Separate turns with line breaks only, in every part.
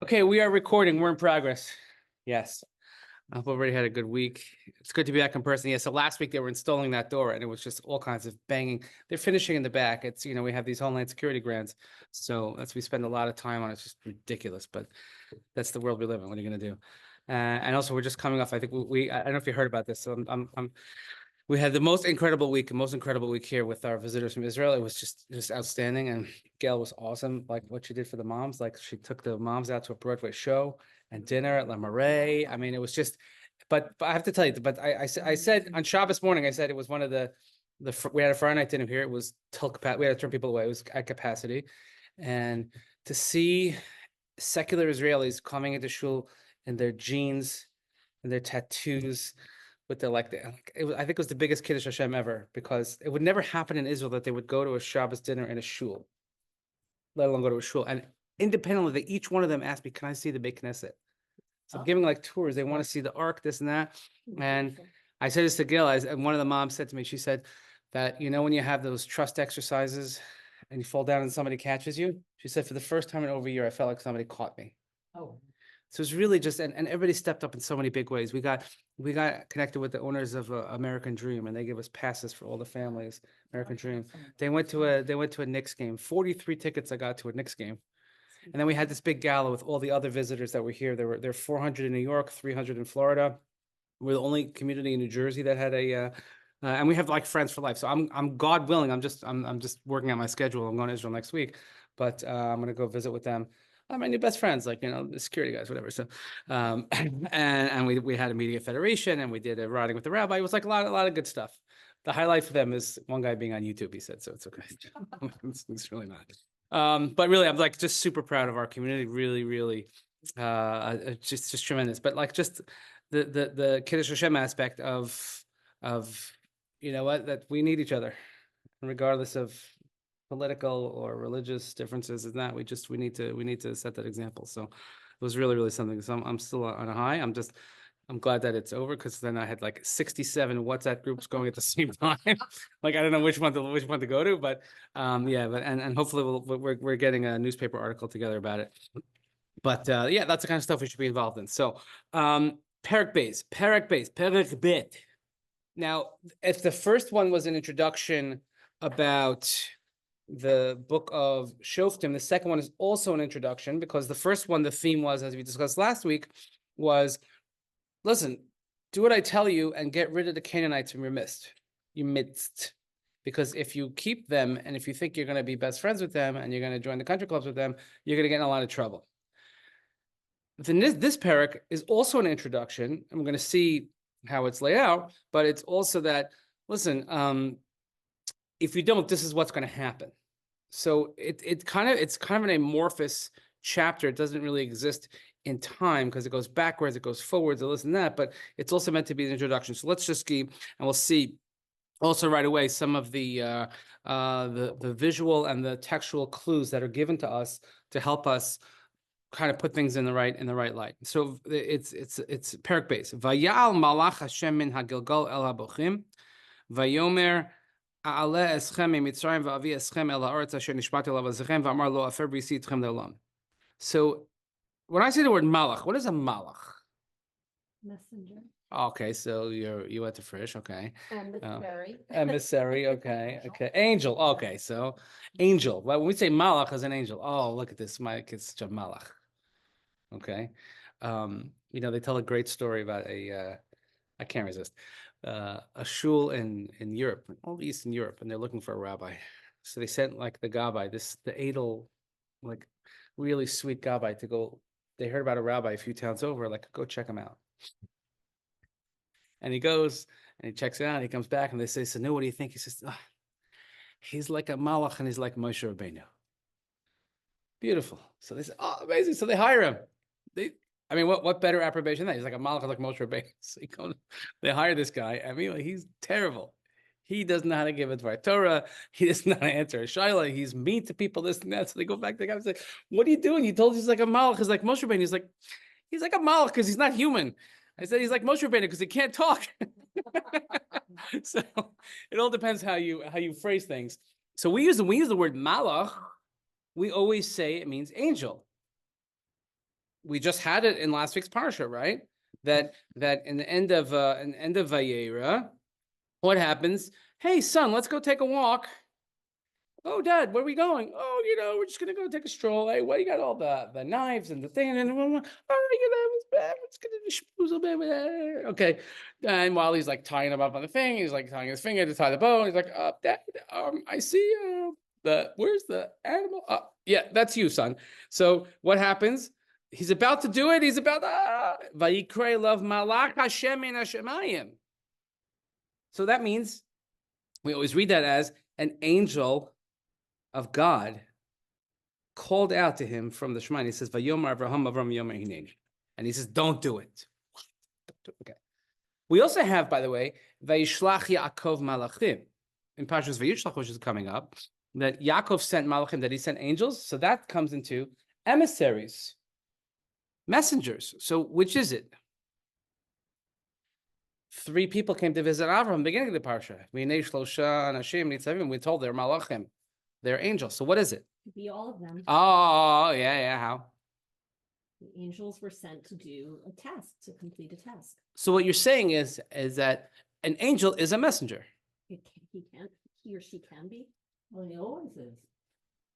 Okay, we are recording. We're in progress. Yes. I've already had a good week. It's good to be back in person. Yeah, so last week they were installing that door and it was just all kinds of banging. They're finishing in the back. It's, we have these Homeland Security grants. So we spend a lot of time on it. It's just ridiculous, but that's the world we live in. What are you going to do? And also we're just coming off, I think I don't know if you heard about this. So we had the most incredible week here with our visitors from Israel. It was just outstanding. And Gail was awesome. Like what she did for the moms, like she took the moms out to a Broadway show and dinner at La Marais. I mean, it was just, but I have to tell you, but I said on Shabbos morning, I said it was one of we had a Friday night dinner here. It was till capacity. We had to turn people away. It was at capacity. And to see secular Israelis coming into shul in their jeans and their tattoos, with I think it was the biggest Kiddush Hashem ever, because it would never happen in Israel that they would go to a Shabbos dinner in a shul, let alone go to a shul. And independently, each one of them asked me, "Can I see the Beit Knesset?" So I'm giving like tours. They want to see the Ark, this and that. And I said this to Gil, and one of the moms said to me, she said that, when you have those trust exercises and you fall down and somebody catches you, she said, for the first time in over a year, I felt like somebody caught me. Oh. So it's really just, and everybody stepped up in so many big ways. We got connected with the owners of American Dream, and they gave us passes for all the families. American Dream. They went to a Knicks game. 43 tickets I got to a Knicks game. And then we had this big gala with all the other visitors that were here. There were 400 in New York, 300 in Florida. We're the only community in New Jersey that had and we have like friends for life. So I'm God willing. I'm just working on my schedule. I'm going to Israel next week, but I'm going to go visit with them. My new best friends, like, the security guys, whatever. So, and we had a media federation, and we did a riding with the rabbi. It was like a lot of good stuff. The highlight for them is one guy being on YouTube, he said, so it's okay. It's really not. But really, I'm like just super proud of our community. Really, really, just tremendous. But like just the Kiddush Hashem aspect of that we need each other, regardless of political or religious differences. Is that we need to set that example. So it was really, really something. So I'm still on a high. I'm glad that it's over, because then I had like 67 WhatsApp groups going at the same time. Like I don't know which one to go to, but yeah, but and hopefully we're getting a newspaper article together about it. But yeah, that's the kind of stuff we should be involved in. So Perek Bet. Now, if the first one was an introduction about the book of Shoftim, the second one is also an introduction, because the first one, the theme was, as we discussed last week, was, listen, do what I tell you and get rid of the Canaanites from your midst. Because if you keep them, and if you think you're going to be best friends with them, and you're going to join the country clubs with them, you're going to get in a lot of trouble. Then this Perek is also an introduction, and we're going to see how it's laid out, but it's also that, listen, if you don't, this is what's going to happen. So it's kind of an amorphous chapter. It doesn't really exist in time, because it goes backwards, it goes forwards, and this and that, but it's also meant to be an introduction. So let's just keep, and we'll see also right away some of the visual and the textual clues that are given to us to help us kind of put things in the right light. So it's Perek base. Vayal malach Hashem min hagilgal el habochim, vayomer a'aleh eschem mitzrayim va'avi eschem el ha'aretz asher nishbati alav azechem va'amar lo afer brisi itchem le'olam. So when I say the word malach, what is a malach?
Messenger.
Okay, so you went to Frisch, okay.
Emissary.
Emissary, okay. Angel, okay, so angel. Well, when we say malach as an angel, oh, look at this, my kid's such a malach. Okay. They tell a great story about I can't resist, a shul in Europe, all Eastern Europe, and they're looking for a rabbi. So they sent like the gabbai, the Adel, like really sweet gabbai to go. They heard about a rabbi a few towns over, like, go check him out. And he goes and he checks it out. And he comes back and they say, so no, what do you think? He says, he's like a malach and he's like Moshe Rabbeinu. Beautiful. So they say, oh, amazing. So they hire him. What better approbation than that? He's like a malach like Moshe Rabbeinu. So they hire this guy. He's terrible. He doesn't know how to give a Dvar Torah. He doesn't know how to answer a shaila. He's mean to people, this and that. So they go back to the guy and say, what are you doing? You told he's like a malach. He's like Moshe Rabbeinu. He's like a malach because he's not human. I said he's like Moshe Rabbeinu because he can't talk. So it all depends how you phrase things. So we use the word malach we always say it means angel. We just had it in last week's parsha, right? That in the end of Vayera, what happens? Hey, son, let's go take a walk. Oh, Dad, where are we going? Oh, we're just gonna go take a stroll. Hey, what you got all the knives and the thing and it's gonna schmooze a bit. Okay. And while he's like tying him up on the thing, he's like tying his finger to tie the bow. And he's like, Dad, I see where's the animal? Yeah, that's you, son. So what happens? He's about to do it. He's about Vayikre love malach Hashem in Hashemayim. So that means we always read that as an angel of God called out to him from the Shema. He says, "Vayomar Avraham Avram Yomer Hinei," and he says, "Don't do it." Okay. We also have, by the way, Vayishlach Yaakov Malachim in Parshas Vayishlach, which is coming up, that Yaakov sent Malachim, that he sent angels. So that comes into emissaries, messengers. So which is it? 3 people came to visit Avraham, beginning of the parsha. We told they're Malachim. They're angels. So what is it?
Could be all of them.
Oh, yeah. How?
The angels were sent to do a task, to complete a task.
So what you're saying is that an angel is a messenger.
He or she can be. Well, he always is.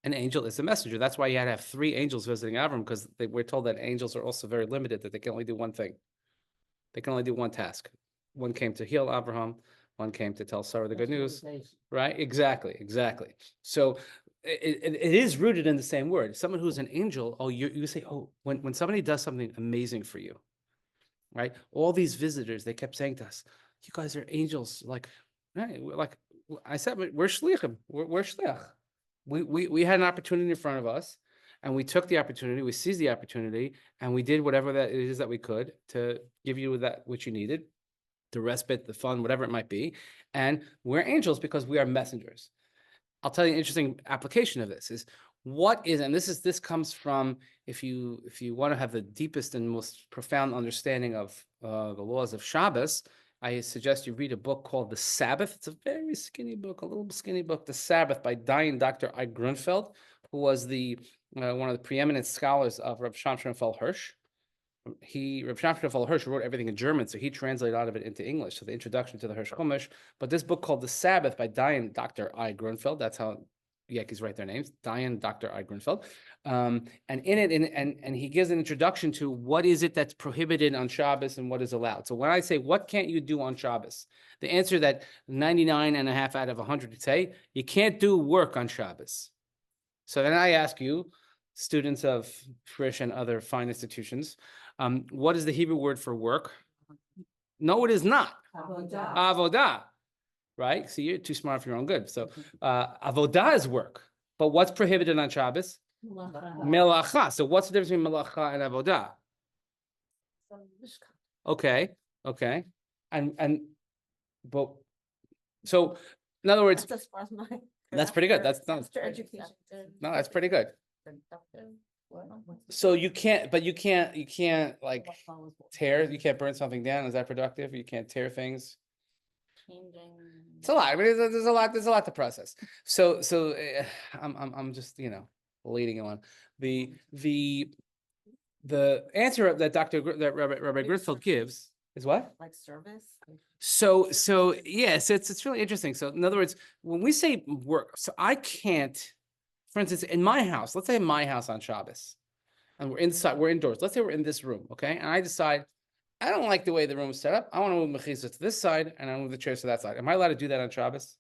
An angel is a messenger. That's why you had to have 3 angels visiting Avram, because we're told that angels are also very limited, that they can only do one thing. They can only do one task. One came to heal Abraham. One came to tell Sarah the good news. Right? Exactly. So it is rooted in the same word. Someone who's an angel, you say, when somebody does something amazing for you, right? All these visitors, they kept saying to us, you guys are angels. Like I said, we're shlichim. We're shlich. We had an opportunity in front of us, and we took the opportunity, we seized the opportunity, and we did whatever that it is that we could to give you that which you needed, the respite, the fun, whatever it might be. And we're angels because we are messengers. I'll tell you an interesting application of this is and this comes from, if you want to have the deepest and most profound understanding of the laws of Shabbos, I suggest you read a book called The Sabbath. It's a very skinny book, a little skinny book, The Sabbath, by dying Dr. I. Grunfeld, who was one of the preeminent scholars of Reb Shamshon Raphael Hirsch. Reb Shamshon Raphael Hirsch wrote everything in German, so he translated out of it into English. So the introduction to the Hirsch Chumash. But this book called The Sabbath by Dayan Dr. I. Grunfeld, that's how Yankees write their names, Dayan Dr. I. Grunfeld. And in it, and he gives an introduction to what is it that's prohibited on Shabbos and what is allowed. So when I say, what can't you do on Shabbos? The answer that 99.5 out of 100 would say, you can't do work on Shabbos. So then I ask you, students of Frisch and other fine institutions, what is the Hebrew word for work? No, it is not.
Avodah.
Avodah, right? See, you're too smart for your own good. So avodah is work. But what's prohibited on Shabbos? Melacha. So what's the difference between melacha and avodah? Okay. But so in other words,
That's as far as my.
that's pretty good. That's not.
After education.
No, that's pretty good. So you can't like tear, you can't burn something down. Is that productive? You can't tear things.
Changing.
It's a lot. I mean, there's a lot to process. So I'm just, leading on. The answer that Rabbi Grisfeld gives is what?
Like service?
So yes, it's really interesting. So in other words, when we say work, so I can't, for instance, in my house, let's say in my house on Shabbos, and we're indoors. Let's say we're in this room, okay? And I decide, I don't like the way the room is set up. I want to move mechizah to this side, and I move the chairs to that side. Am I allowed to do that on Shabbos?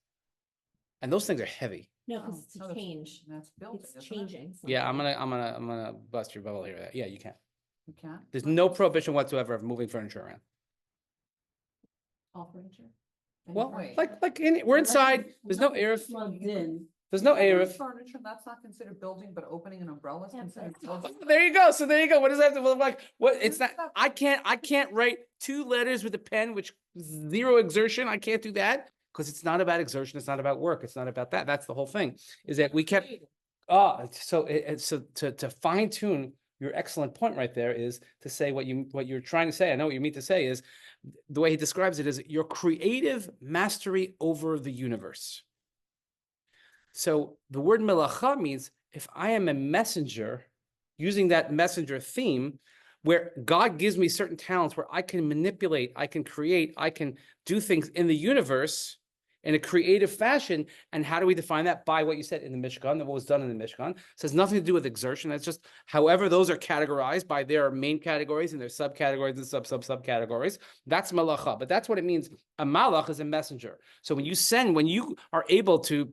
And those things are heavy.
No, because it's a change.
That's building,
It's changing.
Yeah, I'm gonna bust your bubble here. Yeah, you can.
You can't.
There's no prohibition whatsoever of moving furniture around.
All furniture.
Well,
Wait.
we're inside. There's no air.
Plugged in.
There's no air.
Furniture, that's not considered building, but opening an umbrella is
Yeah,
considered
but-
building.
There you go. So there you go. What does that have to look like? What? It's not. I can't write 2 letters with a pen, which 0 exertion. I can't do that because it's not about exertion. It's not about work. It's not about that. That's the whole thing. Is that we kept. So to fine tune your excellent point right there is to say what you're trying to say. I know what you mean to say is the way he describes it is your creative mastery over the universe. So the word melacha means if I am a messenger, using that messenger theme, where God gives me certain talents where I can manipulate, I can create, I can do things in the universe in a creative fashion. And how do we define that? By what you said in the Mishkan, that what was done in the Mishkan. So it has nothing to do with exertion. That's just however those are categorized by their main categories and their subcategories and subcategories. That's malacha. But that's what it means. A malach is a messenger. So when you are able to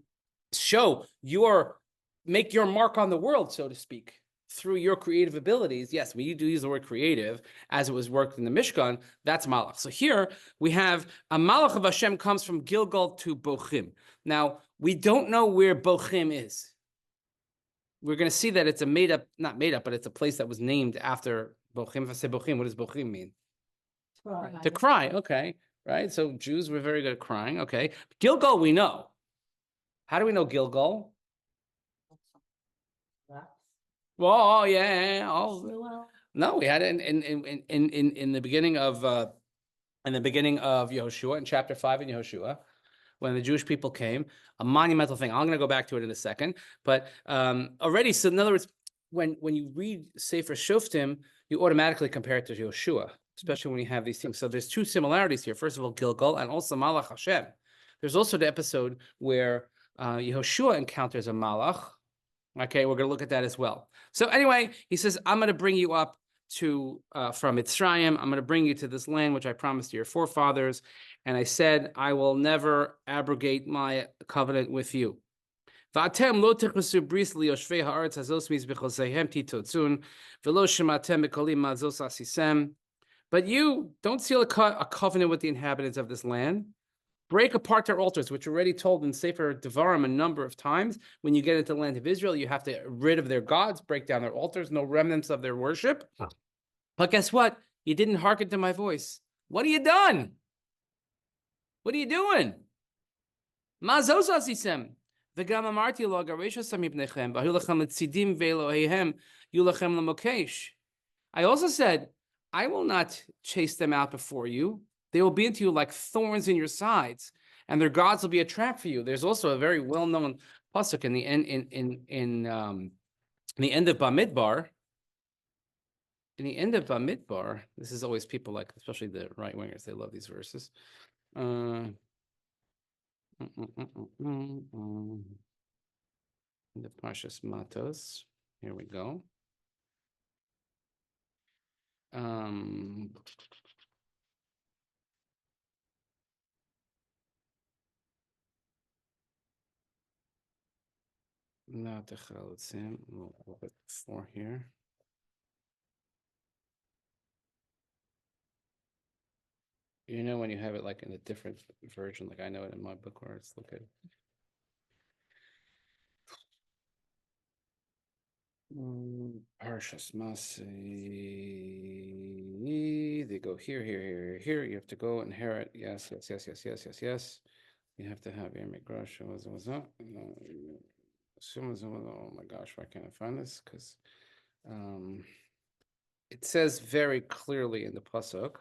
make your mark on the world, so to speak, through your creative abilities. Yes, when you do use the word creative, as it was worked in the Mishkan, that's malach. So here we have a malach of Hashem comes from Gilgal to Bochim. Now, we don't know where Bochim is. We're going to see that it's not made up, but it's a place that was named after Bochim. If I say Bochim, what does Bochim mean? To cry, okay, right? So Jews were very good at crying, okay. Gilgal, we know. How do we know Gilgal? Well, yeah. No, we had it in the beginning of Yehoshua, in chapter 5 in Yehoshua, when the Jewish people came, a monumental thing. I'm going to go back to it in a second, but already. So in other words, when you read Sefer Shoftim, you automatically compare it to Yehoshua, especially when you have these things. So there's two similarities here. First of all, Gilgal, and also Malach Hashem. There's also the episode where Yehoshua encounters a Malach. Okay, we're going to look at that as well. So anyway, he says, I'm going to bring you up from Mitzrayim. I'm going to bring you to this land, which I promised to your forefathers. And I said, I will never abrogate my covenant with you. But you don't seal a covenant with the inhabitants of this land. Break apart their altars, which are already told in Sefer Devarim a number of times. When you get into the land of Israel, you have to get rid of their gods, break down their altars, no remnants of their worship. But guess what? You didn't hearken to my voice. What have you done? What are you doing? I also said, I will not chase them out before you. They will be into you like thorns in your sides, and their gods will be a trap for you. There's also a very well-known pasuk in the end the end of Bamidbar. In the end of Bamidbar, this is always people like, especially the right wingers, they love these verses. The Parshas Matos. Here we go. Not the Chalitzim, a little bit before here. You know when you have it like in a different version, like I know it in my book where it's look at Parshas Masi. They go here. You have to go inherit. Yes. You have to have your migrash. What's up? Oh my gosh, why can't I find this? Because it says very clearly in the pasuk,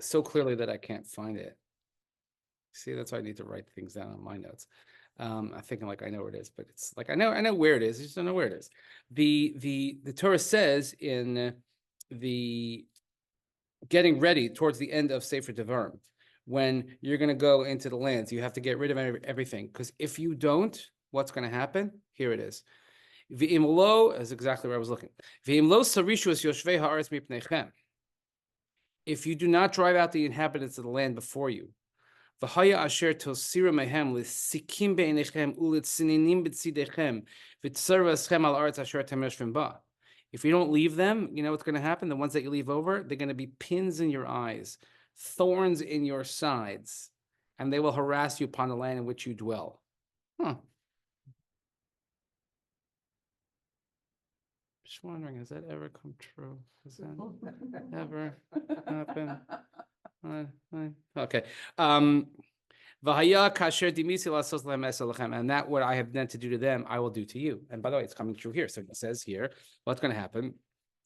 so clearly that I can't find it. See, that's why I need to write things down on my notes. I'm thinking like I know where it is, but it's like I know where it is. I just don't know where it is. The Torah says in the getting ready towards the end of Sefer Devarim, when you're going to go into the lands, you have to get rid of everything, because if you don't, what's going to happen? Here it is. V'imlo is exactly where I was looking. V'imlo sarishu es yoshvei haaretz mipnechem. If you do not drive out the inhabitants of the land before you, v'haya asher tosira mehem l'sikim be'enechem u'litzininim b'tzidechem v'tzarva eschem al aretz asher temershvim ba. If you don't leave them, you know what's going to happen? The ones that you leave over, they're going to be pins in your eyes, thorns in your sides, and they will harass you upon the land in which you dwell. Just wondering, has that ever come true? Has that ever happened? Okay. And that what I have meant to do to them, I will do to you. And by the way, it's coming true here. So it says here, what's going to happen?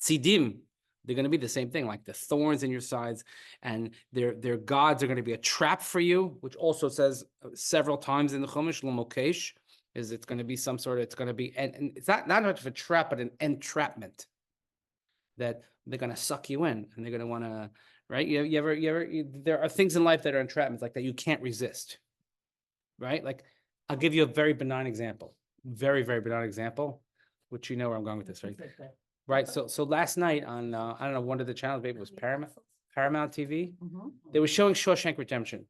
Tzidim, they're going to be the same thing, like the thorns in your sides, and their gods are going to be a trap for you, which also says several times in the Chumash, L'mokesh. is it's going to be some sort of, it's going to be, and it's not much of a trap, but an entrapment that they're going to suck you in and they're going to want to, right? There are things in life that are entrapments like that you can't resist, right? Like I'll give you a very benign example, very, very benign example, which you know where I'm going with this, right? Right. So last night on, I don't know, one of the channels, maybe it was Paramount TV. They were showing Shawshank Redemption,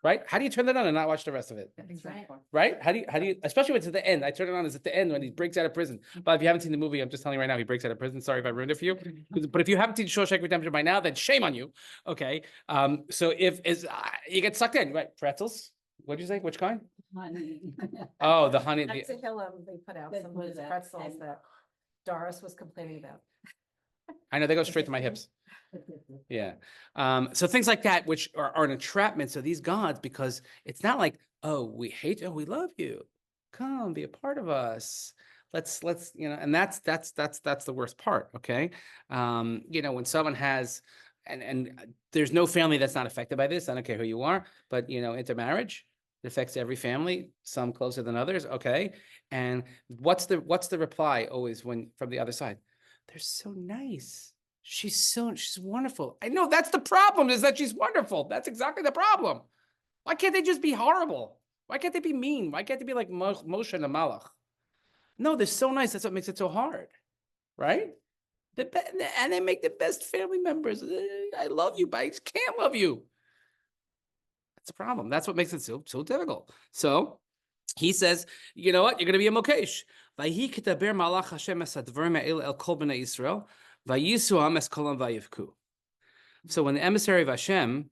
right? How do you turn that on and not watch the rest of it?
Exactly.
Right? How do you, especially when it's at the end? I turn it on, it's at the end when he breaks out of prison. But if you haven't seen the movie, I'm just telling you right now, he breaks out of prison. Sorry if I ruined it for you. But if you haven't seen Shawshank Redemption by now, then shame on you. Okay. So you get sucked in, right? Pretzels. What'd you say? Which kind? Oh, the honey.
That's a hill they put out
They
some
put
of those
it out,
pretzels
and-
that Doris was complaining about.
I know they go straight to my hips. Yeah. So things like that, which are an entrapment. So these gods, because it's not like, oh, we hate you, we love you. Come be a part of us. Let's, and that's the worst part. Okay. When someone has, and there's no family that's not affected by this. I don't care who you are, but intermarriage, it affects every family, some closer than others. Okay. And what's the reply always from the other side? They're so nice. She's wonderful. I know that's the problem, is that she's wonderful. That's exactly the problem. Why can't they just be horrible? Why can't they be mean? Why can't they be like Moshe and the Malach? No, they're so nice. That's what makes it so hard, right? And they make the best family members. I love you, but I just can't love you. That's the problem. That's what makes it so difficult. So he says, you know what? You're going to be a mokesh. Vayhi kitaber malach Hashem es hadvarim ha'el el kol bnei Yisrael, vayisu ham es kolam vayivku. So when the emissary of Hashem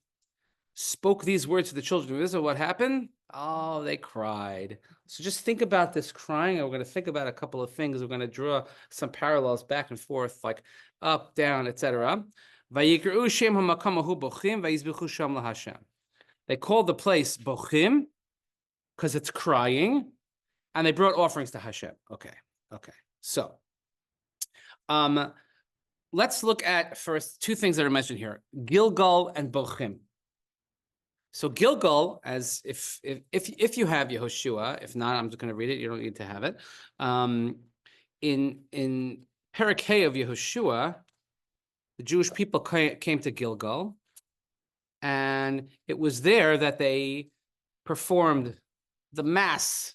spoke these words to the children of Israel, what happened? Oh, they cried. So just think about this crying, and we're going to think about a couple of things. We're going to draw some parallels back and forth, like up, down, etc. Vayikru shem hamakam ahu bochim vayizbichu sham laHashem. They called the place Bochim because it's crying, and they brought offerings to Hashem. Okay. So, let's look at first two things that are mentioned here: Gilgal and Bochim. So Gilgal, as if you have Yehoshua, if not, I'm just going to read it. You don't need to have it. In Perek of Yehoshua, the Jewish people came to Gilgal, and it was there that they performed the mass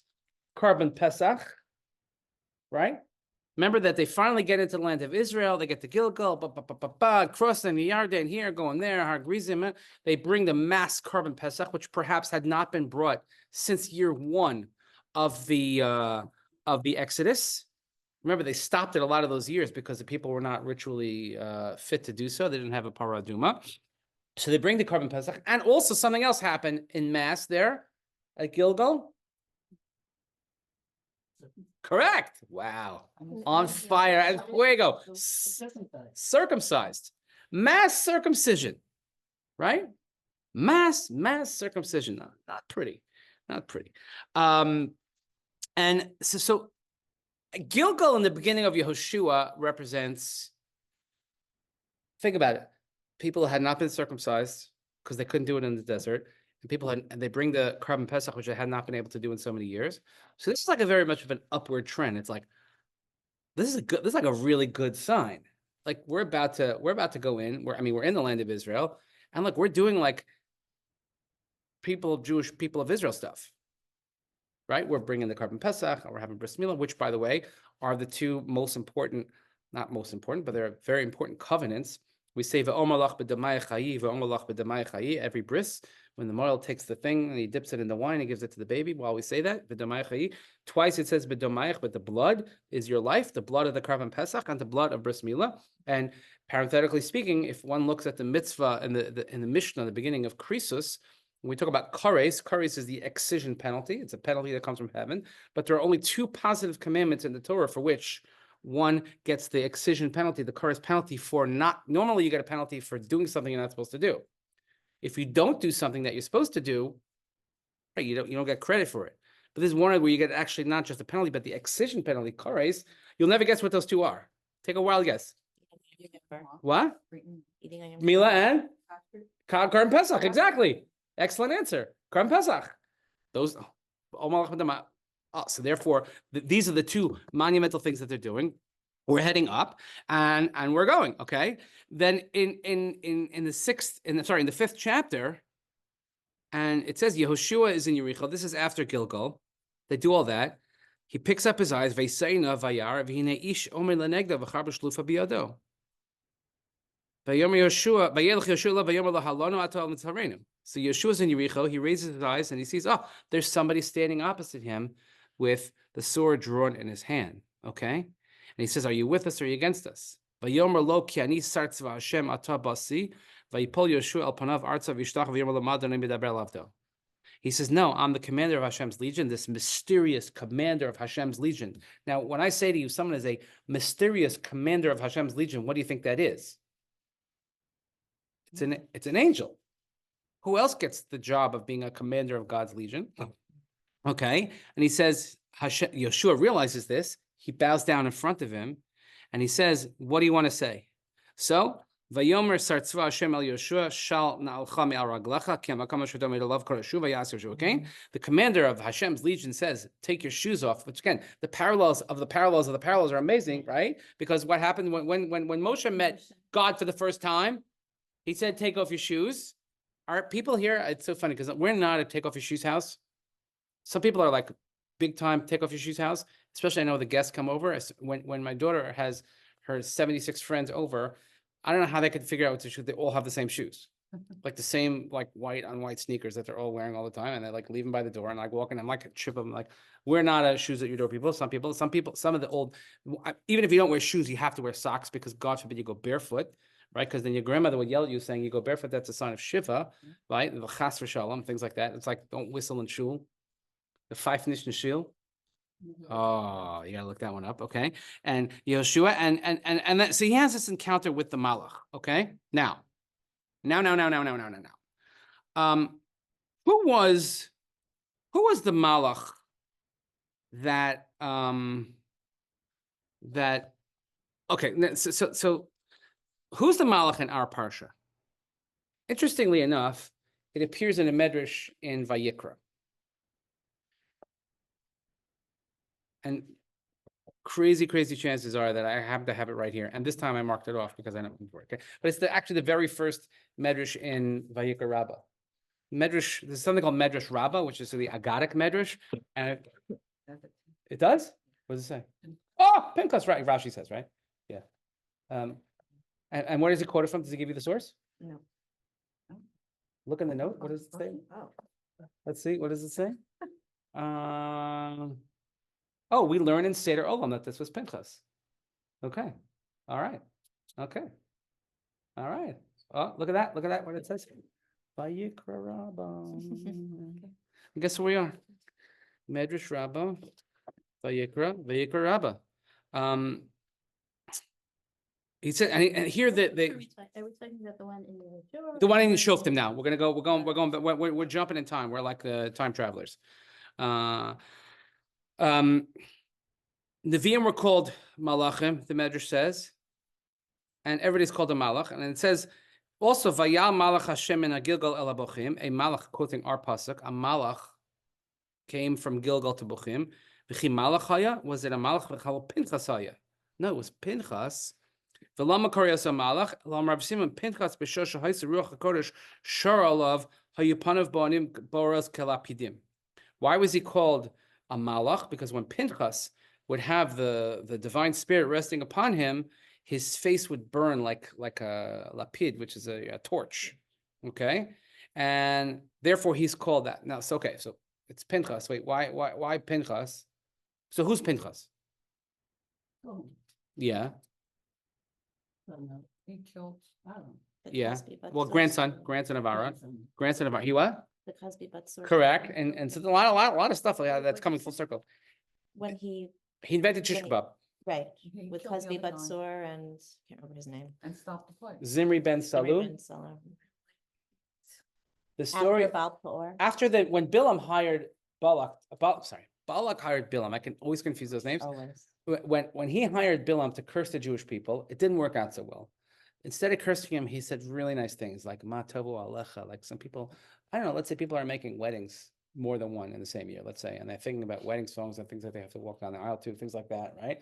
Korban Pesach, right? Remember that they finally get into the land of Israel. They get to Gilgal, crossing the Yarden here, going there, Har Grizim. They bring the mass Korban Pesach, which perhaps had not been brought since year 1 of the Exodus. Remember, they stopped it a lot of those years because the people were not ritually fit to do so. They didn't have a Parah Aduma. So they bring the Korban Pesach. And also something else happened in mass there at Gilgal. Correct. Wow. On fire. And fuego. Circumcised. Mass circumcision. Right? Mass circumcision. Not pretty. And so Gilgal in the beginning of Yehoshua represents, think about it. People had not been circumcised because they couldn't do it in the desert. And they bring the Korban Pesach, which they had not been able to do in so many years. So this is like a very much of an upward trend. It's like, this is like a really good sign. Like we're about to go in, we're in the land of Israel, and look, we're doing like Jewish people of Israel stuff, right? We're bringing the Korban Pesach, and we're having Bris Milah, which, by the way, are the two most important, not most important, but they're very important covenants. We say ve'omalach b'damai chayi, ve'omalach b'damai chayi, every bris. When the moral takes the thing and he dips it in the wine, he gives it to the baby. While we say that, b'damai chayi, twice it says b'damai, but the blood is your life, the blood of the Korban Pesach and the blood of Bris Milah. And parenthetically speaking, if one looks at the mitzvah in the Mishnah, the beginning of Krisus, when we talk about kares is the excision penalty. It's a penalty that comes from heaven. But there are only 2 positive commandments in the Torah for which one gets the excision penalty, the kares penalty for not, normally you get a penalty for doing something you're not supposed to do. If you don't do something that you're supposed to do, right, you don't get credit for it. But this is one where you get actually not just a penalty, but the excision penalty, kares. You'll never guess what those 2 are. Take a wild guess. What?
Eating on your
Mila and Korban Pesach. Exactly. Excellent answer. Korban Pesach. Those. So therefore, these are the two monumental things that they're doing. We're heading up and we're going. Okay. Then in the fifth chapter, and it says Yehoshua is in Yericho. This is after Gilgal. They do all that. He picks up his eyes. Vayseina vayar v'hine ish omer lenegda v'char b'shlufa biyado. Vayomer Yoshua vayelech Yoshua vayomer lahalonu ato al mitzarenu. So Yeshua's in Yericho. He raises his eyes and he sees, oh, there's somebody standing opposite him with the sword drawn in his hand. Okay, and he says, "Are you with us or are you against us?" Vayomer lo ki ani sar tzva Hashem ata basi vayipol Yoshua al panav artza v'ishtach vayomer lamadon midaber lavdo. He says, no, I'm the commander of Hashem's legion, this mysterious commander of Hashem's legion. Now, when I say to you, someone is a mysterious commander of Hashem's legion, what do you think that is? It's an angel. Who else gets the job of being a commander of God's legion? Okay. And he says, Yeshua realizes this. He bows down in front of him and he says, what do you want to say? So, Vayomer sartzva Hashem el Yoshua shal na'alcha me'al raglecha ki ha'makam asher tamid alav kol Yeshua vayas Yoshua. Okay, the commander of Hashem's legion says, "Take your shoes off." Which again, the parallels are amazing, right? Because what happened when Moshe met God for the first time, he said, "Take off your shoes." Are people here? It's so funny because we're not a take off your shoes house. Some people are like big time take off your shoes house. Especially I know the guests come over. When my daughter has her 76 friends over. I don't know how they could figure out what to shoes. They all have the same shoes, like the same like white on white sneakers that they're all wearing all the time, and they like leave them by the door and like walking. I'm like trip them. Like we're not a shoes at your door people. Some of the old, even if you don't wear shoes, you have to wear socks because God forbid you go barefoot, right? Because then your grandmother would yell at you saying you go barefoot. That's a sign of shiva, right? The chas v'shalom, things like that. It's like don't whistle in shul. The five nish in shul. Oh, you gotta look that one up, okay? And Yehoshua, and that, so he has this encounter with the Malach, okay? Now. Who was the Malach that okay? So who's the Malach in our parsha? Interestingly enough, it appears in a medrash in Vayikra. And crazy chances are that I happen to have it right here. And this time I marked it off because I know it work. Okay? But it's actually the very first medrash in Vayikra Rabbah. Medrash, there's something called Medrash Rabbah, which is the Agadic medrash. And it does? What does it say? Oh, Pinchas, right. Rashi says, right? Yeah. And where does it quote it from? Does it give you the source?
No.
Look in the note. What does it say?
Oh.
Let's see. What does it say? Oh, we learn in Seder Olam that this was Pinchas. Okay. All right. Okay. All right. Oh, look at that. Look at that. What it says. Vayikra Rabbah. Guess where we are? Medrash Rabbah. Vayikra Rabbah. He said, and here
Are we talking about the one in
the one in Shoftim now. We're jumping in time. We're like the time travelers. Nevi'im were called Malachim, the Medrash says, and everybody's called a Malach. And it says also, Vayal Malach Hashem in Gilgal el Bochim, a Malach, quoting our pasuk, a Malach came from Gilgal to Bochim. V'chi Malach haya, was it a Malach? V'chal Pinchas haya. No, it was Pinchas. V'lama Koryas a Malach, Lam Rav Simon Pinchas b'shosh ha'isa ruach hakodesh shar alav hayupanav bo'anim boras kelapidim. Why was he called a Malach? Because when Pinchas would have the divine spirit resting upon him, his face would burn like a lapid, which is a torch. Okay, and therefore he's called that. Now, so okay, so it's Pinchas. Wait, why Pinchas? So who's Pinchas?
Oh,
Yeah,
He killed.
I don't know.
yeah. Well, grandson of Aaron, grandson of Aaron. He what?
The Cosby Batsor.
Correct, and so a lot of stuff that's coming full circle.
When he,
He invented shish kebab.
right,
He
with
killed the
Cosby
other guy
Batsor and, can't remember his name.
And stopped the fight.
Zimri ben
Zimri
Salu.
ben Salah.
The story
After Baal Peor.
after that, when Bilam hired Balak hired Bilam. I can always confuse those names.
Always.
When he hired Bilam to curse the Jewish people, it didn't work out so well. Instead of cursing him, he said really nice things like "Ma tovu alecha." Like some people, I don't know. Let's say people are making weddings more than one in the same year, let's say, and they're thinking about wedding songs and things that they have to walk down the aisle to, things like that, right?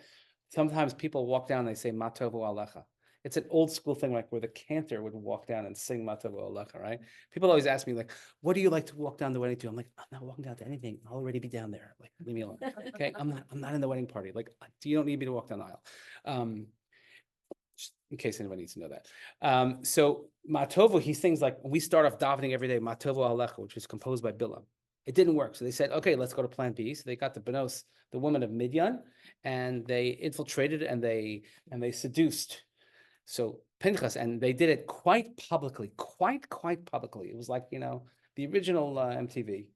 Sometimes people walk down and they say Matovu Alecha. It's an old school thing, like where the cantor would walk down and sing Matovu Alecha, right? People always ask me, like, what do you like to walk down the wedding to? I'm like, I'm not walking down to anything. I'll already be down there. Like, leave me alone. Okay. I'm not in the wedding party. Like, you don't need me to walk down the aisle. Just in case anyone needs to know that. So Matovu, he sings like, we start off davening every day, Matovu Alecha, which is composed by Bilam. It didn't work. So they said, okay, let's go to plan B. So they got the Benos, the woman of Midian, and they infiltrated and they seduced. So Pinchas, and they did it quite publicly, quite publicly. It was like, the original MTV.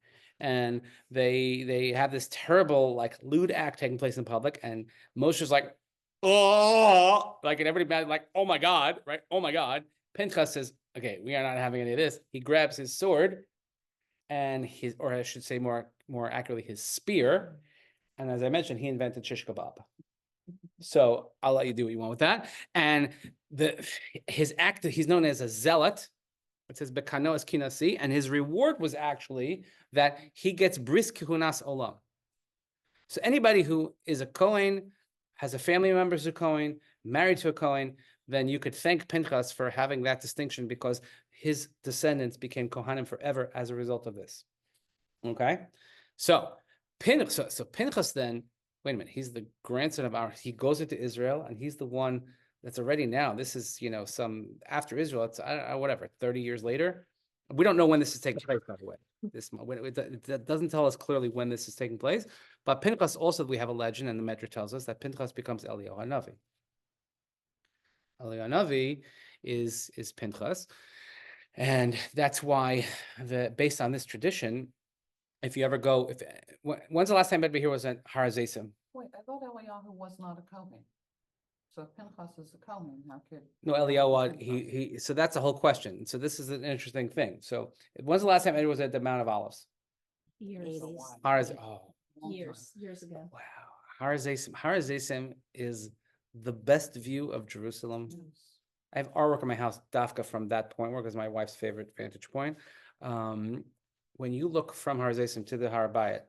And they have this terrible, like, lewd act taking place in public. And Moshe's like, oh, like, and everybody like, oh my God, right? Oh my God. Pinchas says, okay, we are not having any of this. He grabs his sword and or I should say more accurately, his spear. And as I mentioned, he invented shish kebab. So I'll let you do what you want with that. And his act, he's known as a zealot. It says Bekano es kinasi, and his reward was actually that he gets bris kihunas olam. So anybody who is a Kohen, has a family member who's a Kohen, married to a Kohen, then you could thank Pinchas for having that distinction because his descendants became Kohanim forever as a result of this. Okay, so Pinchas then, wait a minute, he's the grandson of he goes into Israel and he's the one that's already now. This is, some after Israel, it's, I don't know, whatever, 30 years later. We don't know when this is taking place, by the way. It doesn't tell us clearly when this is taking place. But Pinchas also, we have a legend, and the Medrash tells us that Pinchas becomes Eliyahu HaNavi. Eliyahu HaNavi is Pinchas. And that's why, based on this tradition, if you ever go, when's the last time anybody here was at Har HaZeisim?
Wait, I thought Eliyahu was not a Kohen. So if Pinchas is a Kohen, how could?
No, Eliyahu, so that's the whole question. So this is an interesting thing. So when's the last time anybody was at the Mount of Olives?
Years, years ago.
Wow. Har HaZeisim is the best view of Jerusalem. I have artwork in my house, Dafka, from that point, where it's my wife's favorite vantage point. When you look from Har HaZeisim to the Har HaBayit,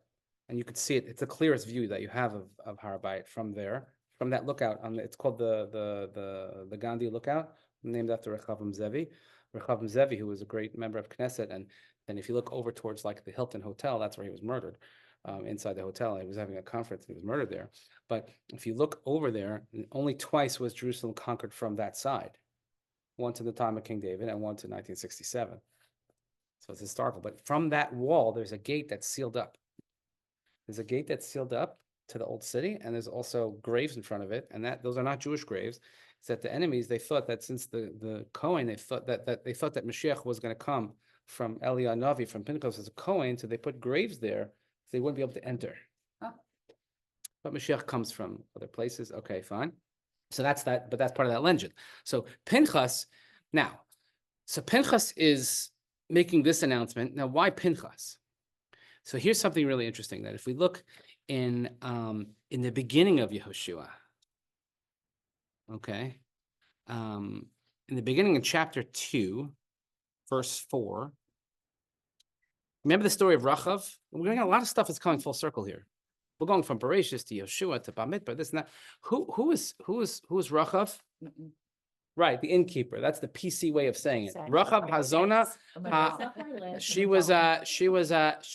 and you could see it, it's the clearest view that you have of Har HaBayit from there, from that lookout. It's called the Gandhi lookout, named after Rechavam Zevi. Rechavam Zevi, who was a great member of Knesset, and then if you look over towards like the Hilton Hotel, that's where he was murdered. Inside the hotel, he was having a conference, and he was murdered there. But if you look over there, only twice was Jerusalem conquered from that side. Once in the time of King David, and once in 1967. So it's historical. But from that wall, there's a gate that's sealed up. There's a gate that's sealed up to the old city, and there's also graves in front of it. And those are not Jewish graves. It's that the enemies, they thought that since the Kohen, they thought that Mashiach was going to come from Eliyahu Navi, from Pinchas as a Kohen, so they put graves there, so they wouldn't be able to enter.
Huh.
But Mashiach comes from other places. Okay, fine. So that's that, but that's part of that legend. So Pinchas is making this announcement. Now, why Pinchas? So here's something really interesting, that if we look in the beginning of Yehoshua, okay, in the beginning of chapter 2, verse 4, remember the story of Rachav? We're getting a lot of stuff that's coming full circle here. We're going from Bereshis to Yeshua to Bamidbar, this and that. Who is Rachav? Right, the innkeeper. That's the PC way of saying it.
Exactly.
Rachav Hazona. She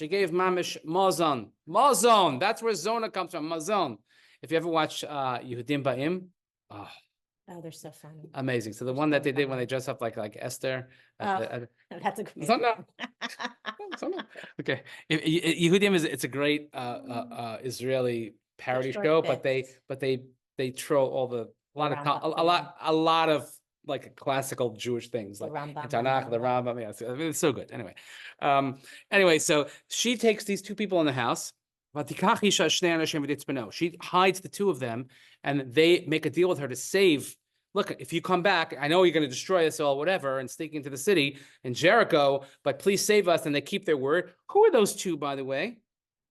gave Mamish Mazon. Mazon. That's where Zona comes from. Mazon. If you ever watch Yehudim Ba'im,
Oh, they're so funny.
amazing. So the one that they did when they dress up like Esther.
That's a great
Zona. Zona. Okay. Yehudim it's a great Israeli parody
short
show,
bits.
but they throw all a lot of like classical Jewish things like
Rambam,
Tanakh, the Rambam. Yeah, it's so good. Anyway, so she takes these two people in the house. She hides the two of them, and they make a deal with her to save. Look, if you come back, I know you're going to destroy us all, whatever, and sneak into the city in Jericho, but please save us. And they keep their word. Who are those two, by the way?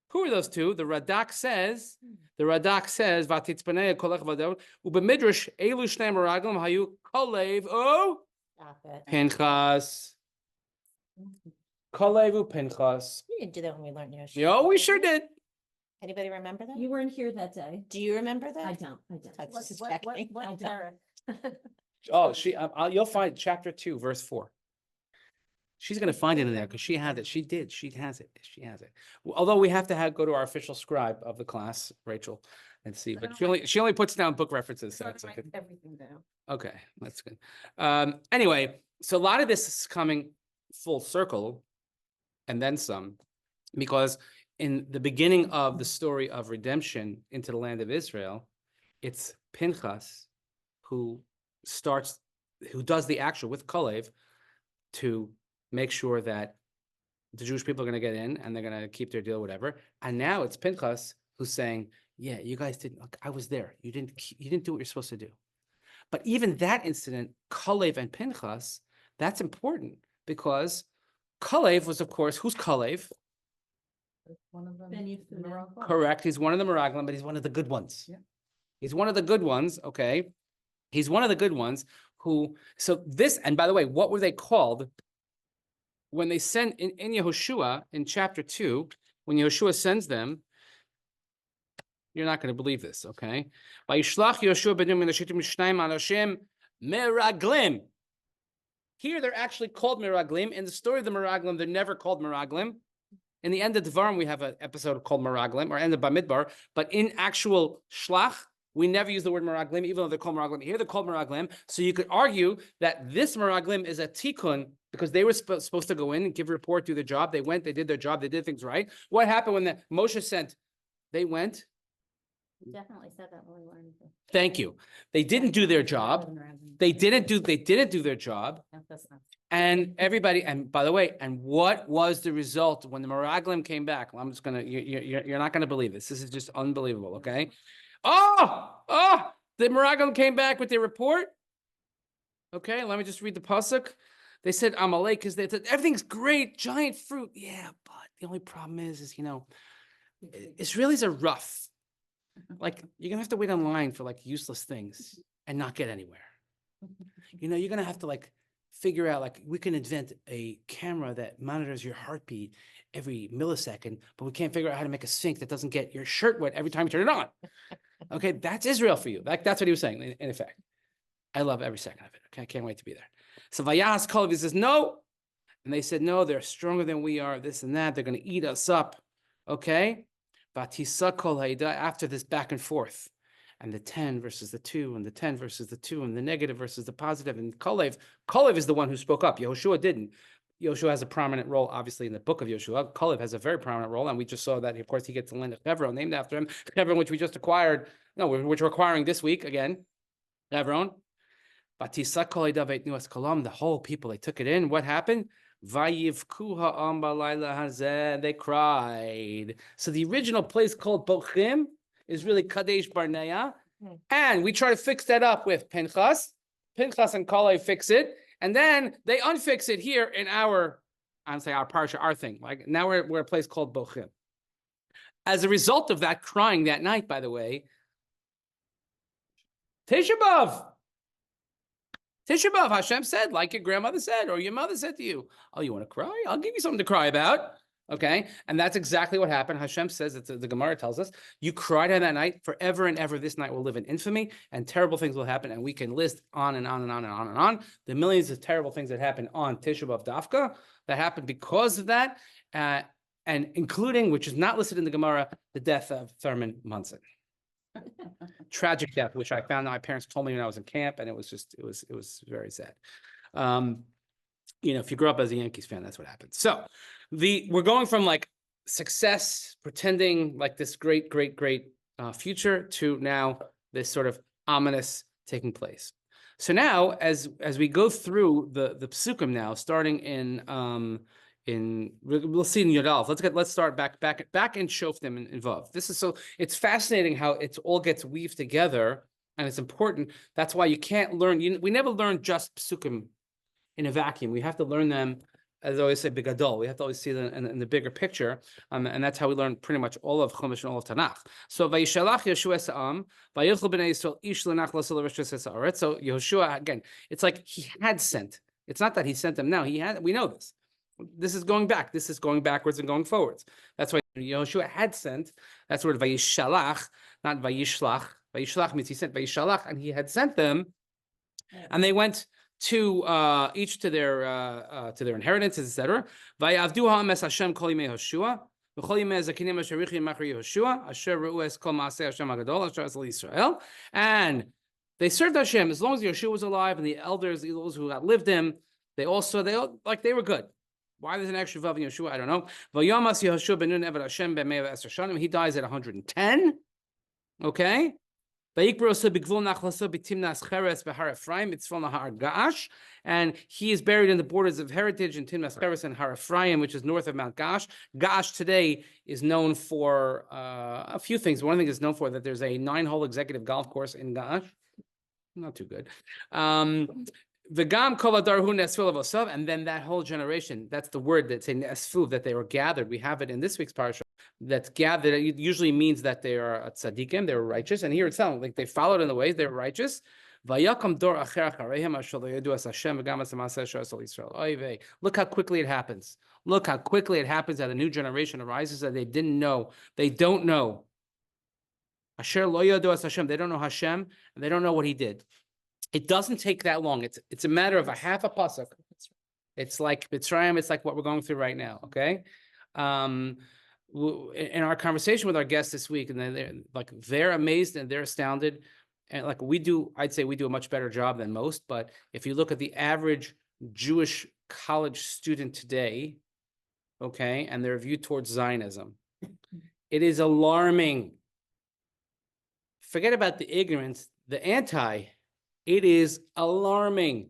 Who are those two? The Radak says, "Vatitzpanei kolech vadot ubemidrash elu shnei meraglim hayu kolev o
Stop it.
Pinchas." Kalevu Pinchas.
We didn't do that when we learned Yoshi.
Yo, we sure did.
Anybody remember that?
You weren't here that day.
Do you remember that?
I don't.
I was just checking.
I don't.
Oh, you'll find chapter 2, verse 4. She's going to find it in there because she had it. She did. She has it. She has it. Although we have to go to our official scribe of the class, Rachel, and see. But she only puts down book references. So it's like
Everything down.
okay, that's good. Anyway, so a lot of this is coming full circle, and then some, because in the beginning of the story of redemption into the land of Israel, it's Pinchas who does the actual with Kalev to make sure that the Jewish people are going to get in and they're going to keep their deal, whatever. And now it's Pinchas who's saying, yeah, you guys didn't, look, I was there. You didn't do what you're supposed to do. But even that incident, Kalev and Pinchas, that's important because Kalev was, of course, who's Kalev?
One of them.
Ben Yehuda.
Morocco.
Correct. He's one of the Meraglim, but he's one of the good ones.
Yeah.
He's one of the good ones. Okay. He's one of the good ones and by the way, what were they called when they send in Yehoshua in chapter 2, when Yehoshua sends them? You're not going to believe this. Okay. Meraglim. Here they're actually called Meraglim. In the story of the Meraglim, they're never called Meraglim. In the end of Devarim, we have an episode called Meraglim, or end of Bamidbar. But in actual Shlach, we never use the word Meraglim, even though they're called Meraglim. Here they're called Meraglim. So you could argue that this Meraglim is a tikkun because they were supposed to go in and give a report, do their job. They went, they did their job, they did things right. What happened when Moshe sent? They went.
Definitely said that when we learned.
Thank you. They didn't do their job. They didn't do their job. And everybody, and by the way, and what was the result when the Meraglim came back? Well, I'm just gonna, you're not gonna believe this. This is just unbelievable. Okay. The Meraglim came back with their report. Okay, let me just read the pasuk. They said Amalek because they said everything's great, giant fruit. Yeah, but the only problem is Israelis are rough. Like you're gonna have to wait online for like useless things and not get anywhere. You're gonna have to like figure out like we can invent a camera that monitors your heartbeat every millisecond, but we can't figure out how to make a sink that doesn't get your shirt wet every time you turn it on. Okay, that's Israel for you. That's what he was saying in effect. I love every second of it. Okay, I can't wait to be there. So Vayas Kalev says no, and they said no. They're stronger than we are. This and that. They're going to eat us up. Okay. Vatisa kol haida, after this back and forth, and the 10 versus the 2, and the 10 versus the 2, and the negative versus the positive, and Kalev is the one who spoke up. Yehoshua didn't. Yehoshua has a prominent role, obviously, in the book of Yehoshua. Kalev has a very prominent role, and we just saw that, of course, he gets the land of Hebron, named after him. Hebron, which we just acquired, which we're acquiring this week again. Hebron. Vatisa kol haida ve'etnu kalam, the whole people, they took it in. What happened? They cried. So the original place called Bochim is really Kadesh Barnea. And we try to fix that up with Pinchas. Pinchas and Kalev fix it. And then they unfix it here in our parsha, our thing. Like now we're a place called Bochim. As a result of that crying that night, by the way, Tisha B'Av, Hashem said, like your grandmother said, or your mother said to you, oh, you want to cry? I'll give you something to cry about. Okay. And that's exactly what happened. Hashem says, the Gemara tells us, you cried on that night, forever and ever this night will live in infamy, and terrible things will happen. And we can list on and on and on and on and on the millions of terrible things that happened on Tisha B'Av Dafka, that happened because of that, and including, which is not listed in the Gemara, the death of Thurman Munson. Tragic death, which I found out my parents told me when I was in camp, and it was very sad. If you grew up as a Yankees fan, that's what happened. So we're going from like success, pretending like this great future, to now this sort of ominous taking place. So now, as we go through the psukim now, starting we'll see in Yodalef. Let's start back in Shoftim and Vav. It's fascinating how it all gets weaved together, and it's important. That's why you can't learn. We never learn just psukim in a vacuum. We have to learn them, as I always say, bigadol. We have to always see them in the bigger picture, and that's how we learn pretty much all of Chumash and all of Tanakh. So Vayishalach Yeshua Sa'am, Vayichel Bnei Yisrael Ish Lenach Lasol Rishus Ha'aretz. So Yehoshua, again, it's like he had sent. It's not that he sent them now. We know this. This is going back. This is going backwards and going forwards. That's why Yehoshua had sent. That's word vayishalach, not vayishlach. Vayishlach means he sent vayishalach, and he had sent them, and they went to each to their inheritances, etc. Vayavdu ha'ames Hashem kol yimei Yehoshua. And they served Hashem as long as Yeshua was alive, and the elders, those who outlived him, they were good. Why there's an extra vav in Yeshua, I don't know. He dies at 110. Okay. And he is buried in the borders of heritage in Timnas Cheres and Har Ephraim, which is north of Mount Gash. Gash today is known for a few things. One thing is known for that there's a 9-hole executive golf course in Gash. Not too good. V'gam kol adarhu nesfu levosav, and then that whole generation, that's the word that's in nesfu, that they were gathered. We have it in this week's parsha. That's gathered. It usually means that they are tzaddikim, they were righteous. And here it's telling, like they followed in the ways, they were righteous. Vayakam dor acher achareihem asher lo yadu as Hashem v'gam as ma'aseh shel Yisrael. Oy vey. Look how quickly it happens. Look how quickly it happens that a new generation arises that they didn't know. They don't know. Asher lo yadu as Hashem. They don't know Hashem, and they don't know what He did. It doesn't take that long. It's a matter of a half a pasuk. It's like Mitzrayim. It's like what we're going through right now. Okay, in our conversation with our guests this week, and they're amazed and they're astounded, and like we do, I'd say we do a much better job than most. But if you look at the average Jewish college student today, okay, and their view towards Zionism, it is alarming. Forget about the ignorance, the anti. It is alarming.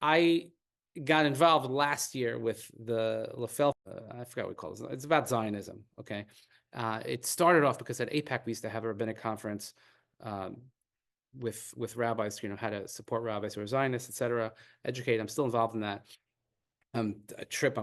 I got involved last year with the LaFell, I forgot what we call it. It's about Zionism, okay? It started off because at APAC, we used to have a rabbinic conference with rabbis, how to support rabbis who are Zionists, et cetera, educate. I'm still involved in that. I'm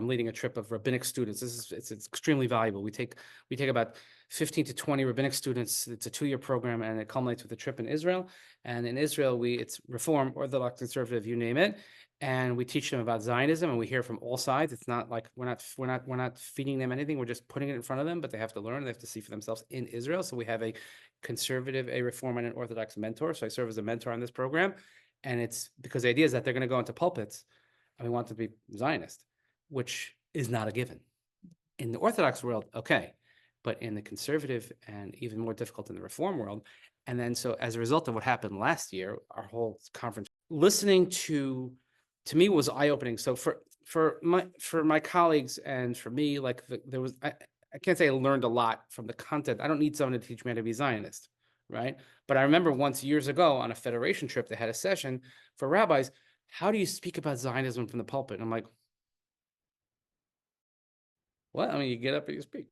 leading a trip of rabbinic students. It's extremely valuable. We take about 15 to 20 rabbinic students. It's a 2-year program, and it culminates with a trip in Israel. And in Israel, it's Reform, Orthodox, Conservative, you name it. And we teach them about Zionism, and we hear from all sides. It's not like we're not feeding them anything. We're just putting it in front of them, but they have to learn. They have to see for themselves in Israel. So we have a conservative, a Reform, and an Orthodox mentor. So I serve as a mentor on this program, and it's because the idea is that they're going to go into pulpits, and we want them to be Zionist, which is not a given. In the Orthodox world, okay, but in the conservative and even more difficult in the Reform world. And then so as a result of what happened last year, our whole conference, listening to me was eye-opening. So for my colleagues and for me, like there was, I can't say I learned a lot from the content. I don't need someone to teach me how to be Zionist, right? But I remember once years ago on a federation trip, they had a session for rabbis. How do you speak about Zionism from the pulpit? And I'm like, what? I mean, you get up and you speak.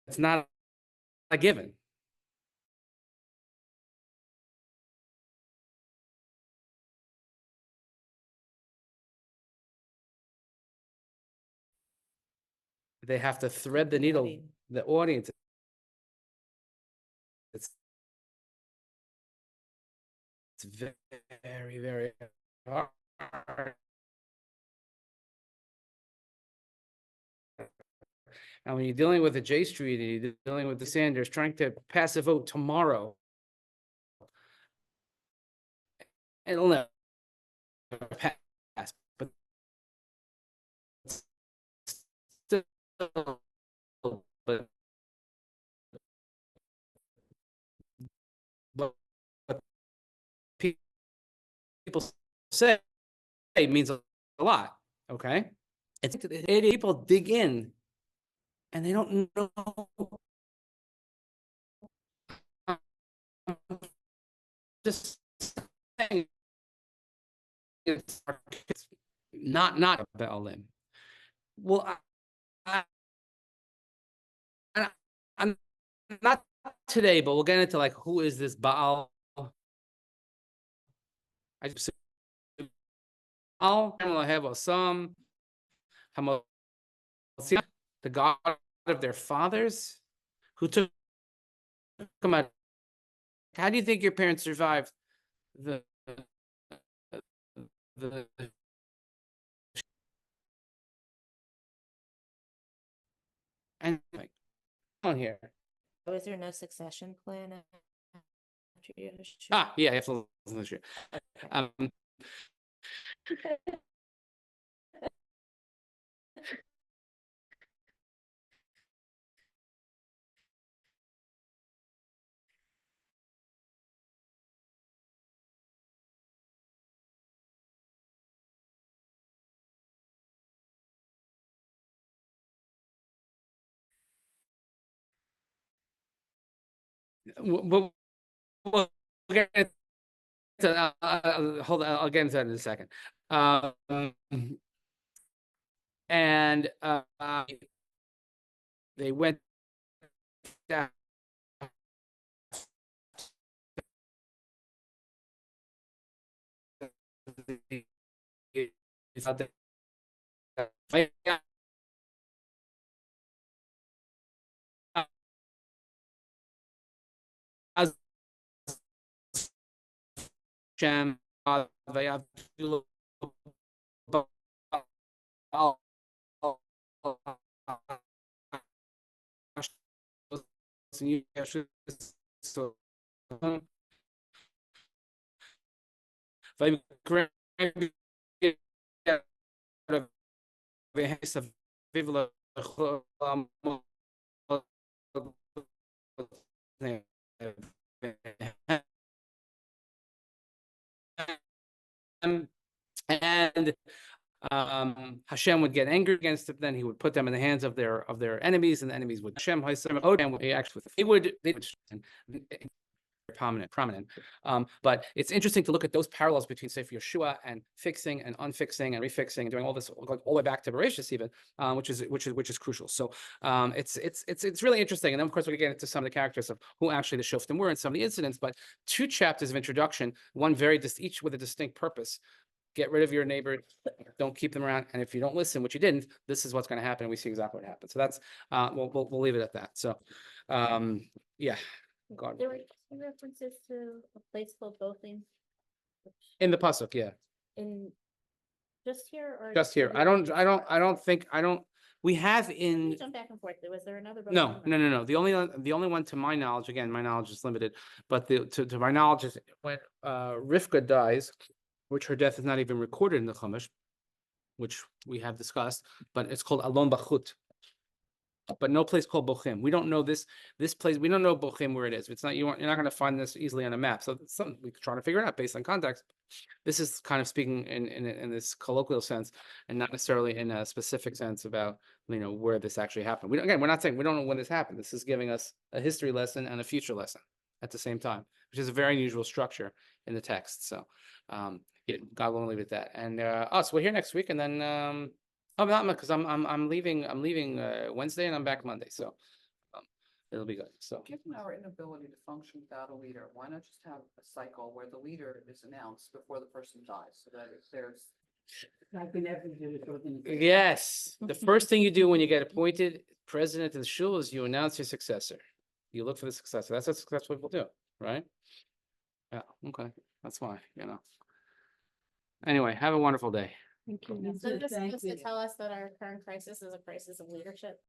It's not a given. They have to thread the needle, the audience. It's very, very hard. And when you're dealing with a J Street and you're dealing with the Sanders trying to pass a vote tomorrow, it'll never pass, but still, but what people say means a lot. Okay, it's people dig in, and they don't know. Just saying, it's not a Baalim. Well, I'm not today, but we'll get into like who is this Baal? I just Baal have some the God of their fathers who took them out. How do you think your parents survived the and like on here?
Was there no succession plan after Yeshua?
Ah, yeah, I have to listen to this shit. We'll get into, hold on, I'll get into that in a second. And they went down. Shem, and Hashem would get angry against them. Then he would put them in the hands of their enemies, and the enemies would Hashem would actually they would prominent. But it's interesting to look at those parallels between Sefer Yeshua and fixing and unfixing and refixing and doing all this all the way back to Bereshis even, which is crucial. So it's really interesting. And then of course we get into some of the characters of who actually the Shoftim were and some of the incidents. But 2 chapters of introduction, one each with a distinct purpose. Get rid of your neighbor, don't keep them around, and if you don't listen, which you didn't, this is what's going to happen. And we see exactly what happened. So that's we'll leave it at that. So yeah. God.
There were 2 references to a place called Bothing.
In the pasuk, yeah,
In just here or?
just here. I don't think we have in.
Jump back and forth. Was there another?
No.
Bothing?
The only one to my knowledge, again, my knowledge is limited, but to my knowledge is when Rivka dies, which her death is not even recorded in the Chumash, which we have discussed, but it's called Alon Bachut. But no place called Bochim. We don't know this place. We don't know Bochim where it is. It's not you're not going to find this easily on a map. So it's something we're trying to figure it out based on context. This is kind of speaking in this colloquial sense, and not necessarily in a specific sense about where this actually happened. We're not saying we don't know when this happened. This is giving us a history lesson and a future lesson at the same time, which is a very unusual structure in the text. So, yeah, God will leave it at that. And us, we're here next week, and then. Oh, not because I'm leaving Wednesday and I'm back Monday, so it'll be good. So
Given our inability to function without a leader, why not just have a cycle where the leader is announced before the person dies, so that if there's.
yes, the first thing you do when you get appointed president of the shul is you announce your successor. You look for the successor. That's what successful people do, right? Yeah. Okay. That's why. Anyway, have a wonderful day.
So just to tell us that our current crisis is a crisis of leadership.